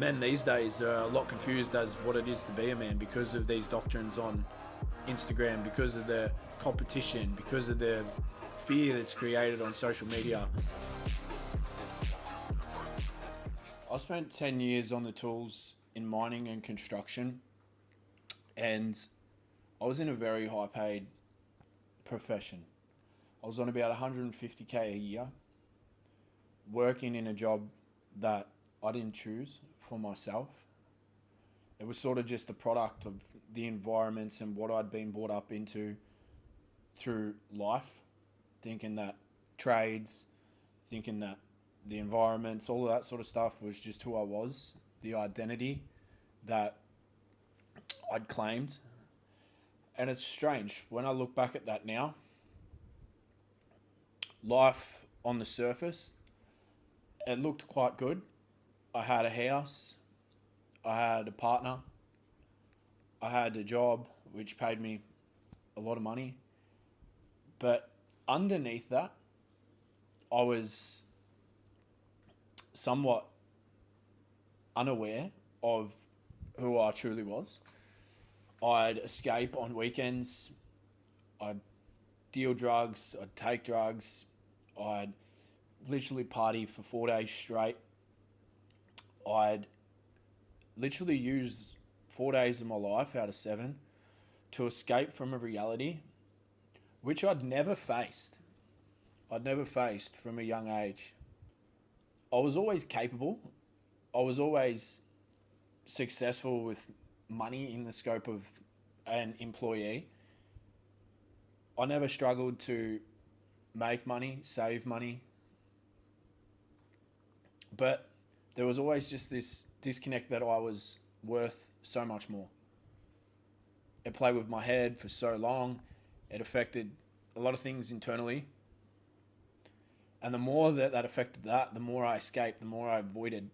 Men these days are a lot confused as what it is to be a man because of these doctrines on Instagram, because of the competition, because of the fear that's created on social media. I spent 10 years on the tools in mining and construction, and I was in a very high paid profession. I was on about 150k a year, working in a job that I didn't choose for myself. It was sort of just a product of the environments and what I'd been brought up into through life, thinking that trades, thinking that the environments, all of that sort of stuff was just who I was, the identity that I'd claimed. And it's strange when I look back at that now. Life on the surface, it looked quite good. I had a house, I had a partner, I had a job which paid me a lot of money. But underneath that, I was somewhat unaware of who I truly was. I'd escape on weekends, I'd deal drugs, I'd take drugs, I'd literally party for 4 days straight. I'd literally use 4 days of my life out of 7 to escape from a reality which I'd never faced. I'd never faced from a young age. I was always capable. I was always successful with money in the scope of an employee. I never struggled to make money, save money. But there was always just this disconnect that I was worth so much more. It played with my head for so long. It affected a lot of things internally. And the more that affected that, the more I escaped, the more I avoided.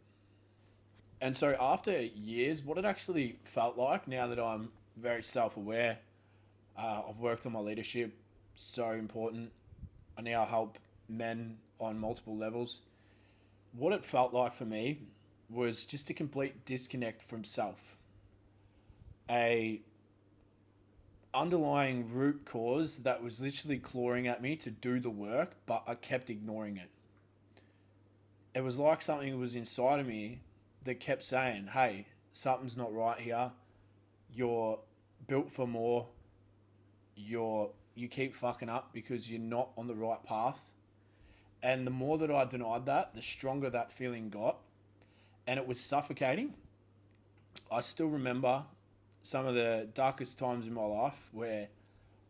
And so after years, what it actually felt like, now that I'm very self-aware, I've worked on my leadership, so important. I now help men on multiple levels. What it felt like for me was just a complete disconnect from self. A underlying root cause that was literally clawing at me to do the work, but I kept ignoring it. It was like something was inside of me that kept saying, hey, something's not right here. You're built for more. You keep fucking up because you're not on the right path. And the more that I denied that, the stronger that feeling got. And it was suffocating. I still remember some of the darkest times in my life where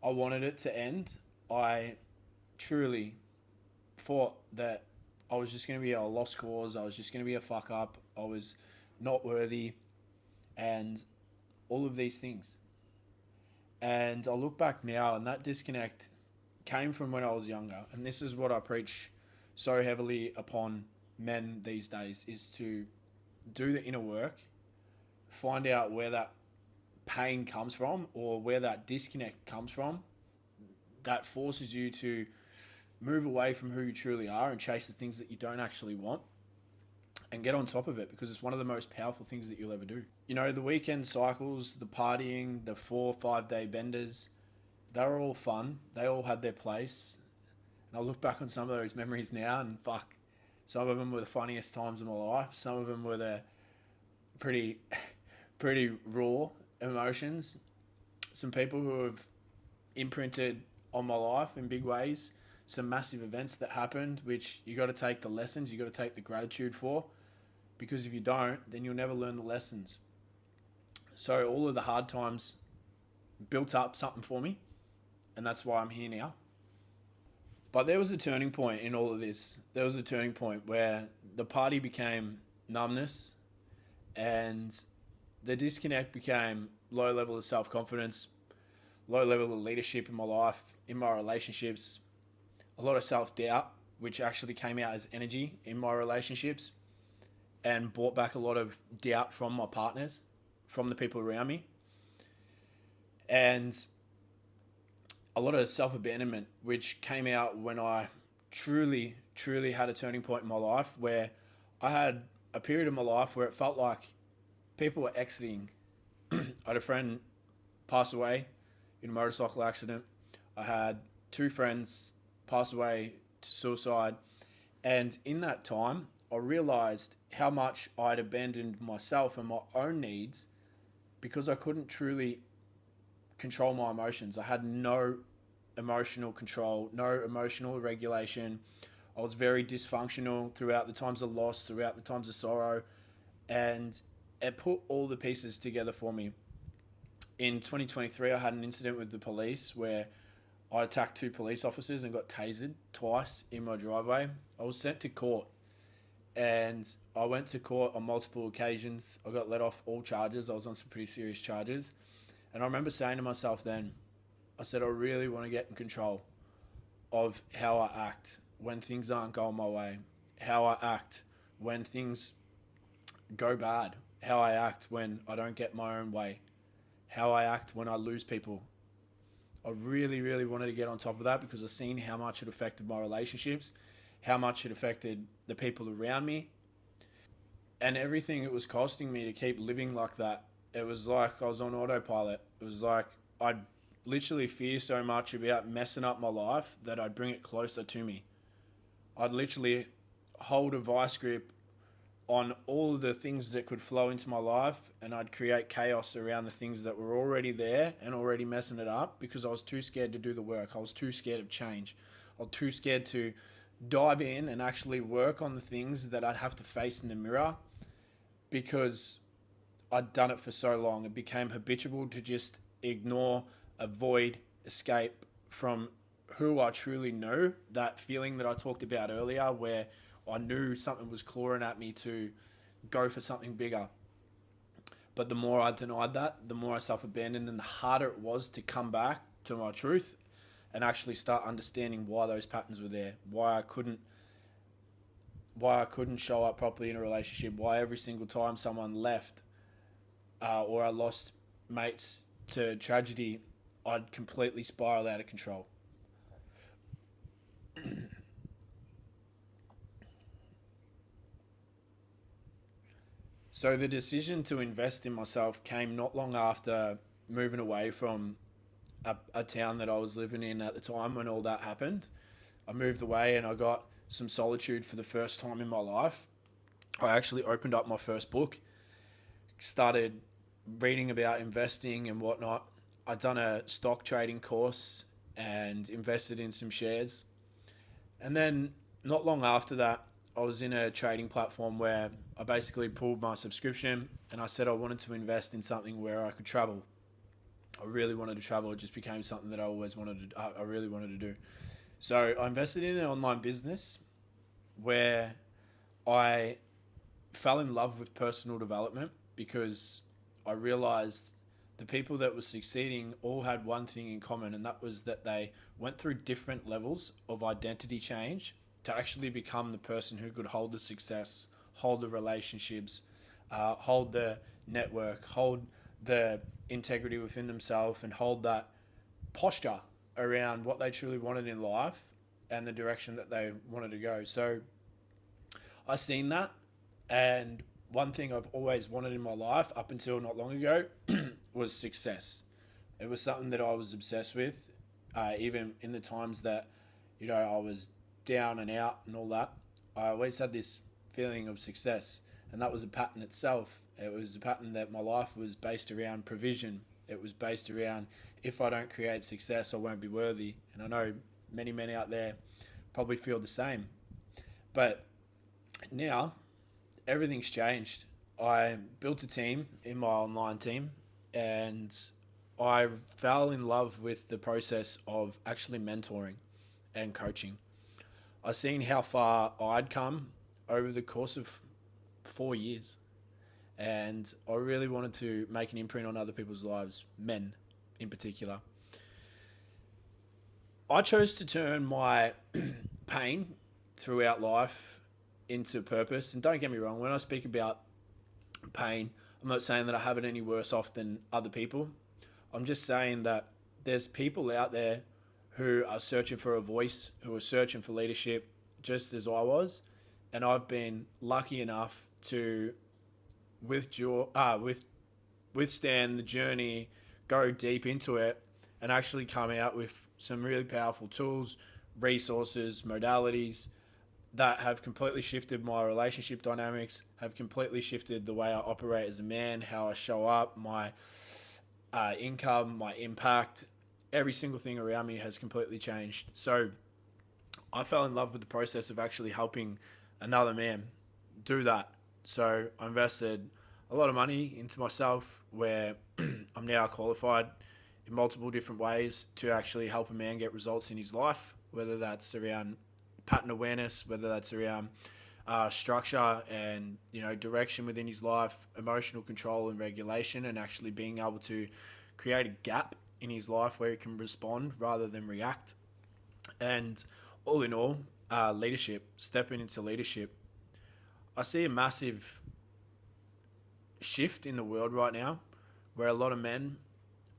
I wanted it to end. I truly thought that I was just going to be a lost cause. I was just going to be a fuck up. I was not worthy and all of these things. And I look back now, and that disconnect came from when I was younger. And this is what I preach so heavily upon men these days, is to do the inner work, find out where that pain comes from or where that disconnect comes from that forces you to move away from who you truly are and chase the things that you don't actually want, and get on top of it, because it's one of the most powerful things that you'll ever do. You know, the weekend cycles, the partying, the 4 or 5 day benders, they were all fun. They all had their place. And I look back on some of those memories now, and fuck, some of them were the funniest times of my life. Some of them were the pretty raw emotions. Some people who have imprinted on my life in big ways. Some massive events that happened, which you got to take the lessons, you got to take the gratitude for, because if you don't, then you'll never learn the lessons. So all of the hard times built up something for me, and that's why I'm here now. But there was a turning point in all of this. There was a turning point where the party became numbness, and the disconnect became low level of self-confidence, low level of leadership in my life, in my relationships, a lot of self-doubt, which actually came out as energy in my relationships and brought back a lot of doubt from my partners, from the people around me. And a lot of self-abandonment, which came out when I truly had a turning point in my life where I had a period in my life where it felt like people were exiting. I had a friend pass away in a motorcycle accident. I had two friends pass away to suicide. And in that time, I realized how much I'd abandoned myself and my own needs because I couldn't truly control my emotions. I had no emotional control, no emotional regulation. I was very dysfunctional throughout the times of loss, throughout the times of sorrow, and it put all the pieces together for me. In 2023, I had an incident with the police where I attacked two police officers and got tasered twice in my driveway. I was sent to court, and I went to court on multiple occasions. I got let off all charges. I was on some pretty serious charges. And I remember saying to myself then, I said, I really want to get in control of how I act when things aren't going my way, how I act when things go bad, how I act when I don't get my own way, how I act when I lose people. I really, really wanted to get on top of that because I've seen how much it affected my relationships, how much it affected the people around me, and everything it was costing me to keep living like that. It was like I was on autopilot. It was like I'd literally fear so much about messing up my life that I'd bring it closer to me. I'd literally hold a vice grip on all of the things that could flow into my life, and I'd create chaos around the things that were already there and already messing it up because I was too scared to do the work. I was too scared of change. I was too scared to dive in and actually work on the things that I'd have to face in the mirror because I'd done it for so long. It became habitual to just ignore, avoid, escape from who I truly know. That feeling that I talked about earlier where I knew something was clawing at me to go for something bigger. But the more I denied that, the more I self-abandoned, and the harder it was to come back to my truth and actually start understanding why those patterns were there, why I couldn't show up properly in a relationship, why every single time someone left or I lost mates to tragedy, I'd completely spiral out of control. So the decision to invest in myself came not long after moving away from a town that I was living in at the time when all that happened. I moved away and I got some solitude for the first time in my life. I actually opened up my first book, started reading about investing and whatnot. I'd done a stock trading course and invested in some shares. And then not long after that, I was in a trading platform where I basically pulled my subscription and I said I wanted to invest in something where I could travel. I really wanted to travel. It just became something that I really wanted to do. So I invested in an online business where I fell in love with personal development because I realized the people that were succeeding all had one thing in common, and that was that they went through different levels of identity change to actually become the person who could hold the success, hold the relationships, hold the network, hold the integrity within themselves, and hold that posture around what they truly wanted in life and the direction that they wanted to go. So I seen that, and one thing I've always wanted in my life up until not long ago was success. It was something that I was obsessed with, even in the times that, I was down and out and all that. I always had this feeling of success, and that was a pattern itself. It was a pattern that my life was based around provision. It was based around, if I don't create success, I won't be worthy. And I know many men out there probably feel the same. But now everything's changed. I built a team in my online team, and I fell in love with the process of actually mentoring and coaching. I seen how far I'd come over the course of 4 years, and I really wanted to make an imprint on other people's lives, men in particular. I chose to turn my pain throughout life into purpose. And don't get me wrong, when I speak about pain, I'm not saying that I have it any worse off than other people. I'm just saying that there's people out there who are searching for a voice, who are searching for leadership, just as I was. and I've been lucky enough to withstand the journey, go deep into it, and actually come out with some really powerful tools, resources, modalities that have completely shifted my relationship dynamics, have completely shifted the way I operate as a man, how I show up, my income, my impact, every single thing around me has completely changed. So I fell in love with the process of actually helping another man do that. So I invested a lot of money into myself where I'm now qualified in multiple different ways to actually help a man get results in his life, whether that's around pattern awareness, whether that's around structure and direction within his life, emotional control and regulation, and actually being able to create a gap in his life where he can respond rather than react. And all in all, leadership, stepping into leadership. I see a massive shift in the world right now where a lot of men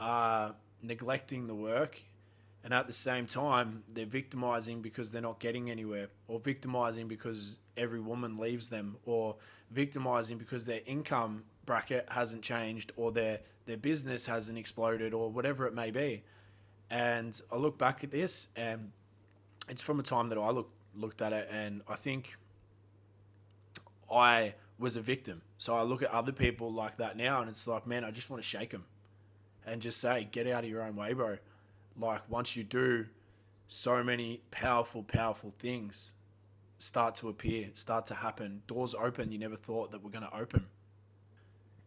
are neglecting the work, and at the same time they're victimizing because they're not getting anywhere, or victimizing because every woman leaves them, or victimizing because their income bracket hasn't changed, or their business hasn't exploded, or whatever it may be. And I look back at this, and it's from a time that I looked at it, and I think I was a victim. So I look at other people like that now, and it's like, man, I just want to shake them and just say, get out of your own way, bro. Like, once you do, so many powerful, powerful things start to appear, start to happen. Doors open you never thought that were going to open.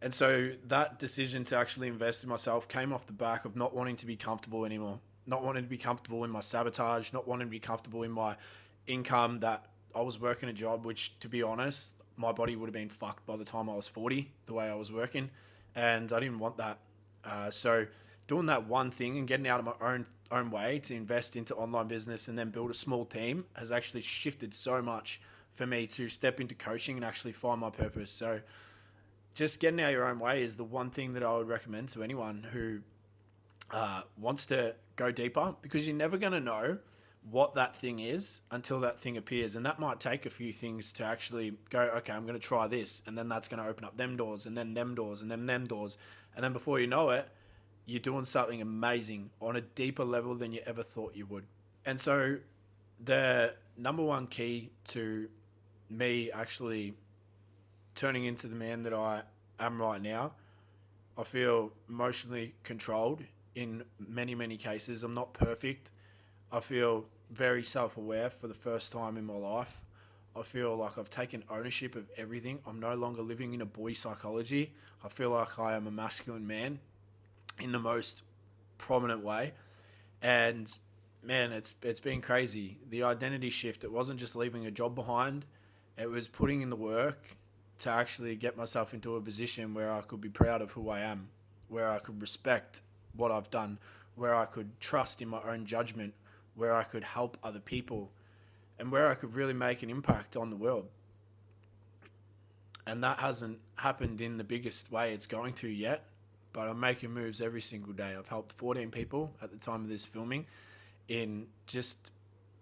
And so that decision to actually invest in myself came off the back of not wanting to be comfortable anymore, not wanting to be comfortable in my sabotage, not wanting to be comfortable in my income, that I was working a job which, to be honest, my body would have been fucked by the time I was 40, the way I was working. And I didn't want that. So doing that one thing and getting out of my own way to invest into online business and then build a small team has actually shifted so much for me to step into coaching and actually find my purpose. So just getting out of your own way is the one thing that I would recommend to anyone who wants to go deeper, because you're never going to know what that thing is until that thing appears. And that might take a few things to actually go, okay, I'm going to try this. And then that's going to open up them doors and then them doors and then them doors. And then before you know it, you're doing something amazing on a deeper level than you ever thought you would. And so the number one key to me actually turning into the man that I am right now, I feel emotionally controlled in many, many cases. I'm not perfect. I feel very self-aware for the first time in my life. I feel like I've taken ownership of everything. I'm no longer living in a boy psychology. I feel like I am a masculine man in the most prominent way. And man, it's been crazy. The identity shift, it wasn't just leaving a job behind. It was putting in the work to actually get myself into a position where I could be proud of who I am, where I could respect what I've done, where I could trust in my own judgment, where I could help other people, and where I could really make an impact on the world. And that hasn't happened in the biggest way it's going to yet, but I'm making moves every single day. I've helped 14 people at the time of this filming in just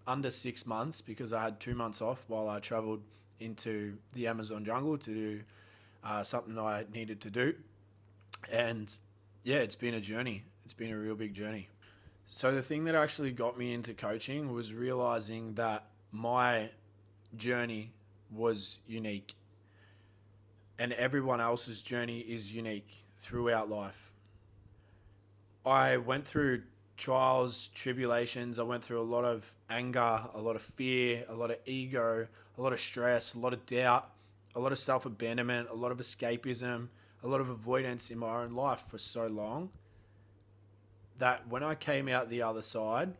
under 6 months, because I had 2 months off while I traveled into the Amazon jungle to do something I needed to do. And yeah, it's been a journey. It's been a real big journey. So the thing that actually got me into coaching was realizing that my journey was unique, and everyone else's journey is unique throughout life. I went through trials, tribulations. I went through a lot of anger, a lot of fear, a lot of ego, a lot of stress, a lot of doubt, a lot of self-abandonment, a lot of escapism, a lot of avoidance in my own life for so long that when I came out the other side,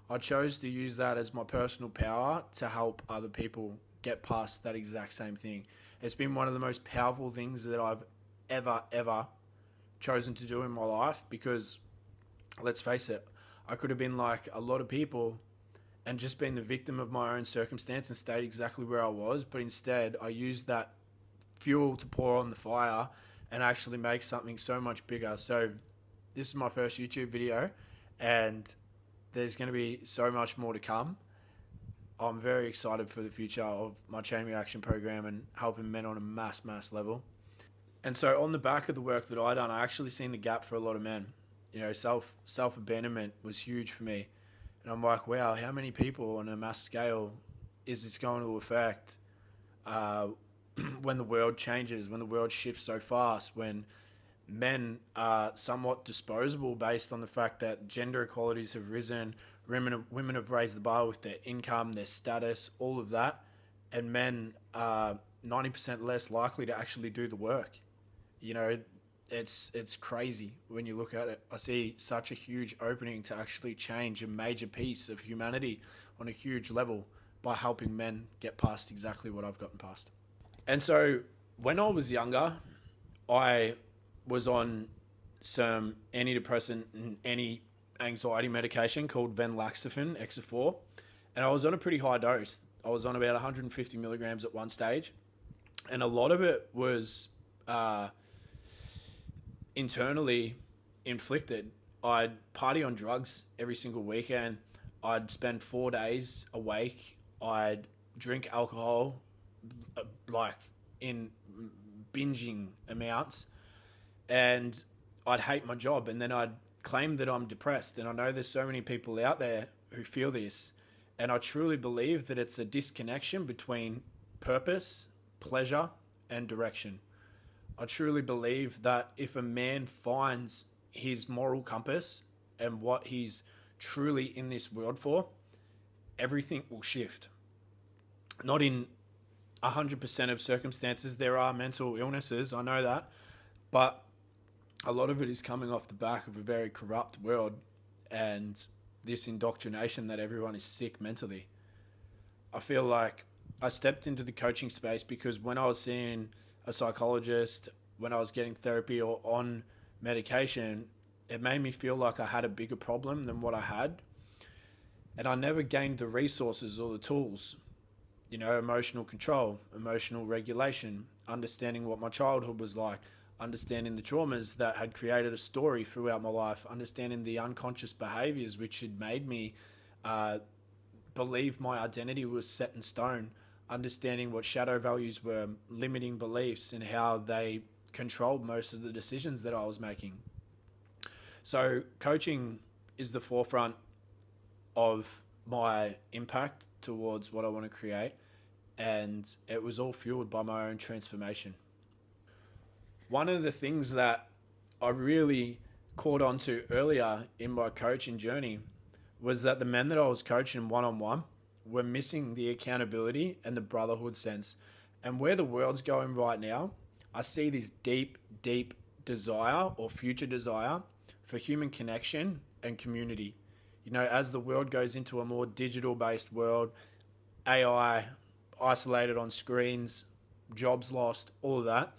I chose to use that as my personal power to help other people get past that exact same thing. It's been one of the most powerful things that I've ever chosen to do in my life, because let's face it, I could have been like a lot of people and just been the victim of my own circumstance and stayed exactly where I was. But instead, I used that fuel to pour on the fire and actually make something so much bigger. So this is my first YouTube video, and there's going to be so much more to come. I'm very excited for the future of my chain reaction program and helping men on a mass level. And so on the back of the work that I done, I actually seen the gap for a lot of men. You know, self abandonment was huge for me, and I'm like, wow, how many people on a mass scale is this going to affect uh, when the world changes, when the world shifts so fast, when men are somewhat disposable based on the fact that gender equalities have risen, women have raised the bar with their income, their status, all of that, and men are 90% less likely to actually do the work. You know, it's crazy when you look at it. I see such a huge opening to actually change a major piece of humanity on a huge level by helping men get past exactly what I've gotten past. And so when I was younger, I was on some antidepressant and any anxiety medication called venlafaxine Exa4, and I was on a pretty high dose. I was on about 150 milligrams at one stage, and a lot of it was internally inflicted. I'd party on drugs every single weekend. I'd spend 4 days awake. I'd drink alcohol like in binging amounts, and I'd hate my job, and then I'd claim that I'm depressed. And I know there's so many people out there who feel this, and I truly believe that it's a disconnection between purpose, pleasure, and direction. I truly believe that if a man finds his moral compass and what he's truly in this world for, everything will shift. Not in 100% of circumstances. There are mental illnesses, I know that, but a lot of it is coming off the back of a very corrupt world and this indoctrination that everyone is sick mentally. I feel like I stepped into the coaching space because when I was seeing a psychologist, when I was getting therapy or on medication, it made me feel like I had a bigger problem than what I had. And I never gained the resources or the tools, you know, emotional control, emotional regulation, understanding what my childhood was like, understanding the traumas that had created a story throughout my life, understanding the unconscious behaviors which had made me believe my identity was set in stone, understanding what shadow values were, limiting beliefs, and how they controlled most of the decisions that I was making. So coaching is the forefront of my impact towards what I want to create, and it was all fueled by my own transformation. One of the things that I really caught on to earlier in my coaching journey was that the men that I was coaching one-on-one were missing the accountability and the brotherhood sense. And where the world's going right now, I see this deep desire or future desire for human connection and community. You know, as the world goes into a more digital-based world, AI, isolated on screens, jobs lost, all of that,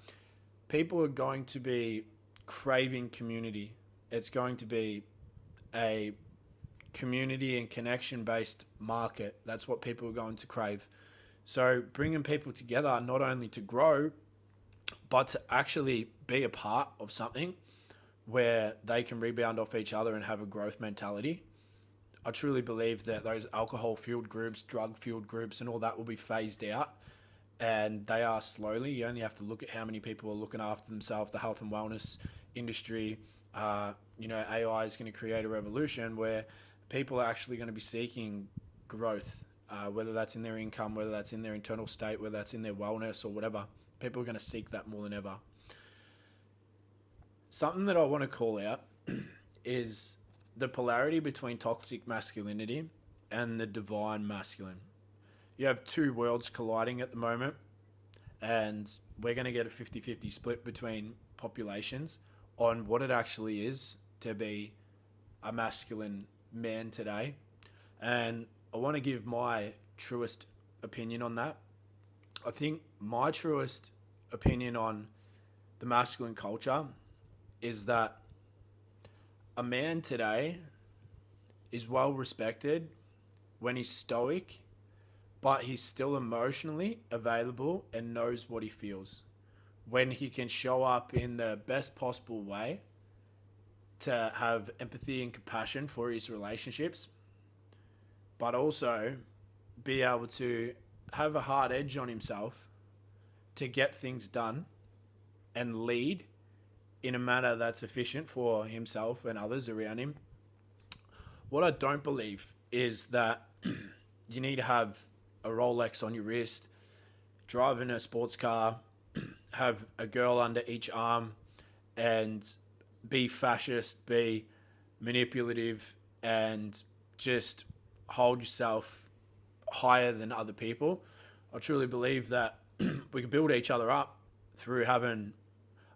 people are going to be craving community. It's going to be a community and connection based market. That's what people are going to crave. So bringing people together, not only to grow, but to actually be a part of something where they can rebound off each other and have a growth mentality. I truly believe that those alcohol fueled groups, drug fueled groups, and all that will be phased out. And they are slowly. You only have to look at how many people are looking after themselves, the health and wellness industry. AI is going to create a revolution where people are actually going to be seeking growth, whether that's in their income, whether that's in their internal state, whether that's in their wellness or whatever. People are going to seek that more than ever. Something that I want to call out is the polarity between toxic masculinity and the divine masculine. You have two worlds colliding at the moment, and we're going to get a 50-50 split between populations on what it actually is to be a masculine man today. And I want to give my truest opinion on that. I think my truest opinion on the masculine culture is that a man today is well respected when he's stoic, but he's still emotionally available and knows what he feels. When he can show up in the best possible way to have empathy and compassion for his relationships, but also be able to have a hard edge on himself to get things done and lead in a manner that's efficient for himself and others around him. What I don't believe is that you need to have a Rolex on your wrist, driving a sports car, have a girl under each arm, and be fascist, be manipulative, and just hold yourself higher than other people. I truly believe that we can build each other up through having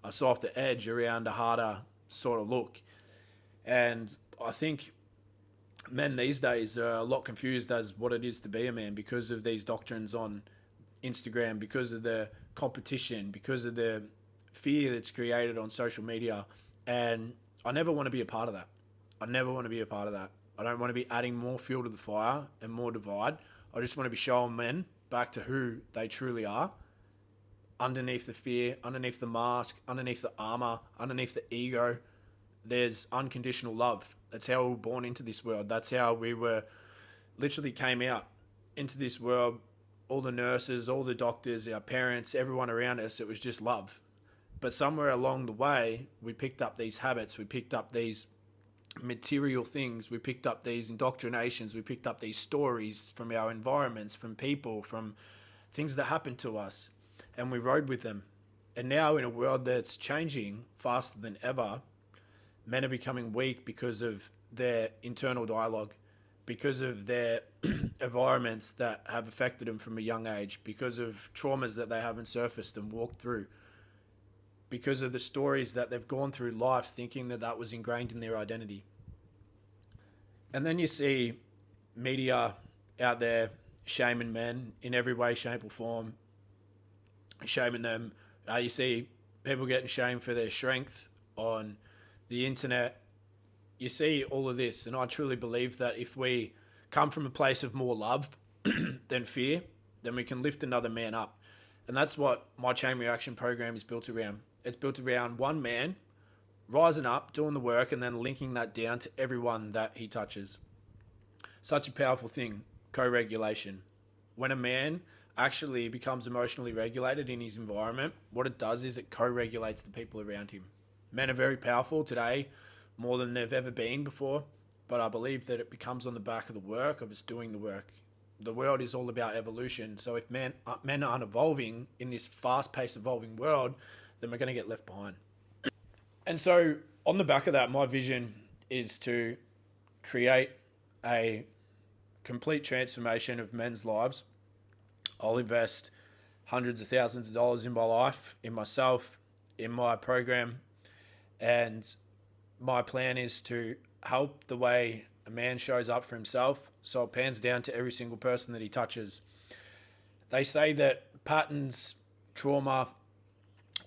a softer edge around a harder sort of look. And I think men these days are a lot confused as what it is to be a man because of these doctrines on Instagram, because of the competition, because of the fear that's created on social media. And I never want to be a part of that. I never want to be a part of that. I don't want to be adding more fuel to the fire and more divide. I just want to be showing men back to who they truly are, underneath the fear, underneath the mask, underneath the armor, underneath the ego. There's unconditional love. That's how we were born into this world. That's how we were literally came out into this world. All the nurses, all the doctors, our parents, everyone around us, it was just love. But somewhere along the way, we picked up these habits, we picked up these material things, we picked up these indoctrinations, we picked up these stories from our environments, from people, from things that happened to us, and we rode with them. And now in a world that's changing faster than ever, men are becoming weak because of their internal dialogue, because of their environments that have affected them from a young age, because of traumas that they haven't surfaced and walked through, because of the stories that they've gone through life thinking that that was ingrained in their identity. And then you see media out there shaming men in every way, shape or form, shaming them. You see people getting shamed for their strength on the internet. You see all of this, and I truly believe that if we come from a place of more love than fear, then we can lift another man up. And that's what my Chain Reaction program is built around. It's built around one man rising up, doing the work, and then linking that down to everyone that he touches. Such a powerful thing, co-regulation. When a man actually becomes emotionally regulated in his environment, what it does is it co-regulates the people around him. Men are very powerful today, more than they've ever been before, but I believe that it becomes on the back of the work of us doing the work. The world is all about evolution, so if men aren't evolving in this fast-paced evolving world, then we're going to get left behind. And so on the back of that, my vision is to create a complete transformation of men's lives. I'll invest hundreds of thousands of dollars in my life, in myself, in my program, and my plan is to help the way a man shows up for himself, so it pans down to every single person that he touches. They say that patterns, trauma,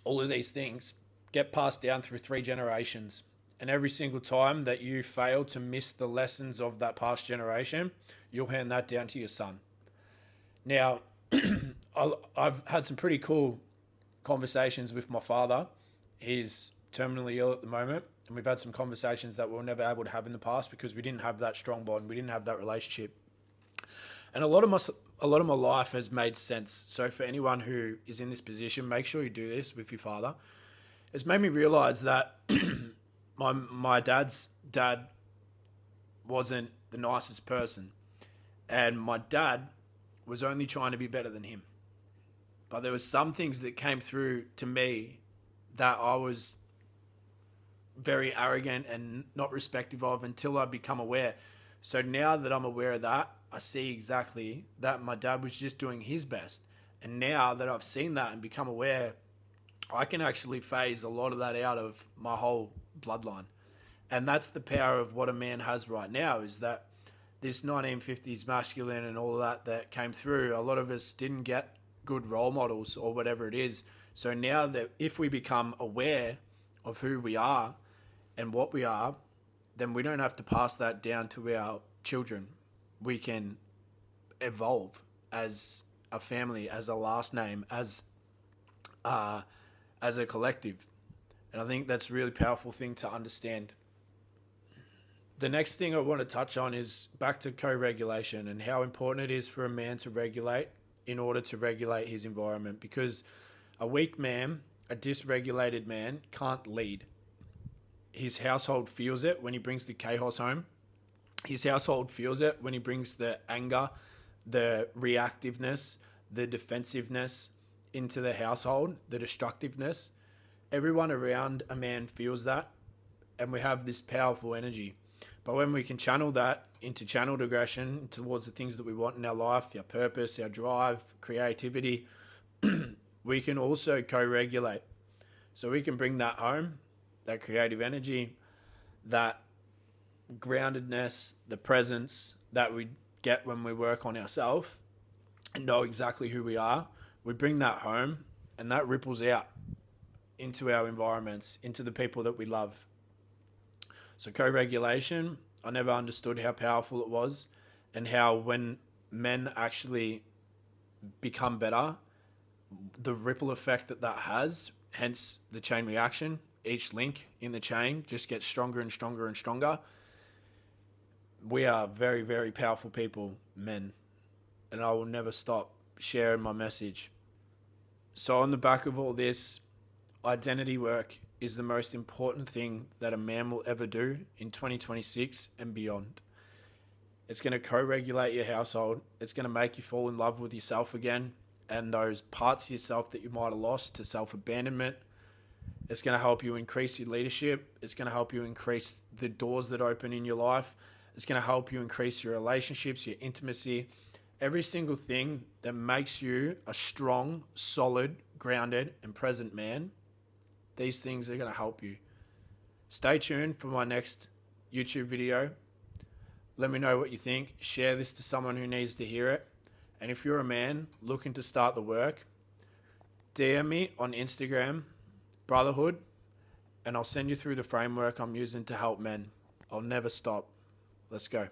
all of these things get passed down through 3 generations. And every single time that you fail to miss the lessons of that past generation, you'll hand that down to your son. Now, I've had some pretty cool conversations with my father. He's terminally ill at the moment, and we've had some conversations that we were never able to have in the past because we didn't have that strong bond. We didn't have that relationship. And a lot of my life has made sense. So for anyone who is in this position, make sure you do this with your father. It's made me realize that my dad's dad wasn't the nicest person, and my dad was only trying to be better than him. But there were some things that came through to me that I was very arrogant and not respective of until I become aware. So now that I'm aware of that, I see exactly that my dad was just doing his best. And now that I've seen that and become aware, I can actually phase a lot of that out of my whole bloodline. And that's the power of what a man has right now, is that this 1950s masculine and all of that came through, a lot of us didn't get good role models or whatever it is. So now that if we become aware of who we are and what we are, then we don't have to pass that down to our children. We can evolve as a family, as a last name, as a collective. And I think that's a really powerful thing to understand. The next thing I want to touch on is back to co-regulation and how important it is for a man to regulate in order to regulate his environment. Because a weak man, a dysregulated man, can't lead. His household feels it when he brings the chaos home. His household feels it when he brings the anger, the reactiveness, the defensiveness into the household, the destructiveness. Everyone around a man feels that, and we have this powerful energy. But when we can channel that into channeled aggression towards the things that we want in our life, our purpose, our drive, creativity, we can also co-regulate. So we can bring that home, that creative energy, that groundedness, the presence that we get when we work on ourselves and know exactly who we are. We bring that home, and that ripples out into our environments, into the people that we love. So co-regulation, I never understood how powerful it was, and how when men actually become better, the ripple effect that that has, hence the chain reaction, each link in the chain just gets stronger and stronger and stronger. We are very, very powerful people, men, and I will never stop sharing my message. So on the back of all this, identity work is the most important thing that a man will ever do in 2026 and beyond. It's going to co-regulate your household. It's going to make you fall in love with yourself again and those parts of yourself that you might have lost to self-abandonment. It's going to help you increase your leadership. It's going to help you increase the doors that open in your life. It's going to help you increase your relationships, your intimacy, every single thing that makes you a strong, solid, grounded, and present man. These things are going to help you. Stay tuned for my next YouTube video. Let me know what you think. Share this to someone who needs to hear it. And if you're a man looking to start the work, DM me on Instagram, Brotherhood, and I'll send you through the framework I'm using to help men. I'll never stop. Let's go.